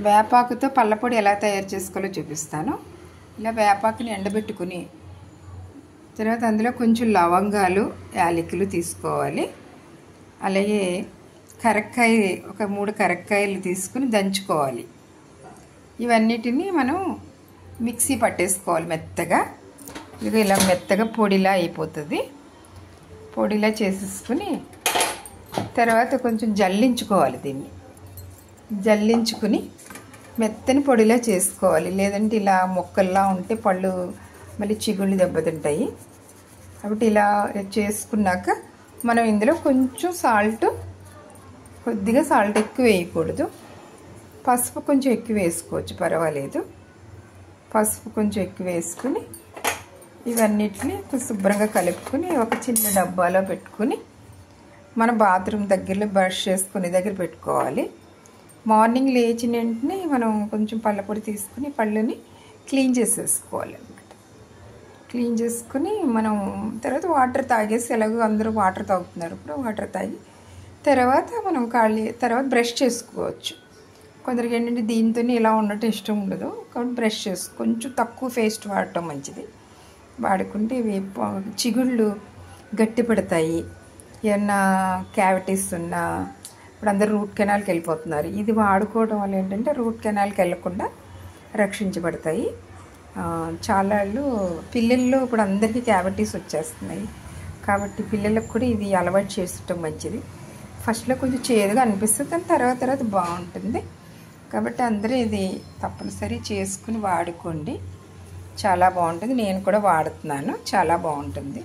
వేపాకుతో పళ్ళపొడి ఎలా తయారు చేసుకోవాలో చూపిస్తాను. ఇలా వేపాకుని ఎండబెట్టుకుని తర్వాత అందులో కొంచెం లవంగాలు, యాలకులు తీసుకోవాలి. అలాగే కరక్కాయ ఒక 3 కరక్కాయలు తీసుకుని దంచుకోవాలి. ఇవన్నిటిని మనం మిక్సీ పట్టేసుకోవాలి మెత్తగా. ఇది ఇలా మెత్తగా పొడిలా అయిపోతుంది. పొడిలా చేసేసుకుని తర్వాత కొంచెం జల్లించుకోవాలి. దీన్ని జల్లించుకుని మెత్తని పొడిలా చేసుకోవాలి. లేదంటే ఇలా మొక్కల్లా ఉంటే పళ్ళు మళ్ళీ చిగుళ్ళు దెబ్బతింటాయి. కాబట్టి ఇలా చేసుకున్నాక మనం ఇందులో కొంచెం కొద్దిగా సాల్ట్ ఎక్కువ వేయకూడదు. పసుపు కొంచెం ఎక్కువ వేసుకోవచ్చు, పర్వాలేదు. పసుపు కొంచెం ఎక్కువ వేసుకుని ఇవన్నిటిని శుభ్రంగా కలుపుకొని ఒక చిన్న డబ్బాలో పెట్టుకుని మన బాత్రూమ్ దగ్గరలో బ్రష్ చేసుకునే దగ్గర పెట్టుకోవాలి. మార్నింగ్ లేచిన వెంటనే మనం కొంచెం పళ్ళపొడి తీసుకుని పళ్ళుని క్లీన్ చేసేసుకోవాలి అన్నమాట. క్లీన్ చేసుకుని మనం తర్వాత వాటర్ తాగేసి, ఎలాగో అందరూ వాటర్ తాగుతున్నారు, ఇప్పుడు వాటర్ తాగి తర్వాత మనం తర్వాత బ్రష్ చేసుకోవచ్చు. కొందరికి ఏంటంటే దీంతోనే ఇలా ఉండటం ఇష్టం ఉండదు, కాబట్టి బ్రష్ కొంచెం తక్కువ పేస్ట్ వాడటం మంచిది. వాడుకుంటే ఇవి చిగుళ్ళు గట్టి పడతాయి. ఏమన్నా క్యావిటీస్ ఉన్నా, ఇప్పుడు అందరూ రూట్ కెనాల్కి వెళ్ళిపోతున్నారు. ఇది వాడుకోవడం వల్ల ఏంటంటే రూట్ కెనాల్కి వెళ్ళకుండా రక్షించబడతాయి. చాలా పిల్లల్లో ఇప్పుడు అందరికీ క్యావిటీస్ వచ్చేస్తున్నాయి. కాబట్టి పిల్లలకు కూడా ఇది అలవాటు చేసుకోవటం మంచిది. ఫస్ట్లో కొంచెం చేదుగా అనిపిస్తుంది, కానీ తర్వాత బాగుంటుంది. కాబట్టి అందరూ ఇది తప్పనిసరి చేసుకుని వాడుకోండి. చాలా బాగుంటుంది. నేను కూడా వాడుతున్నాను, చాలా బాగుంటుంది.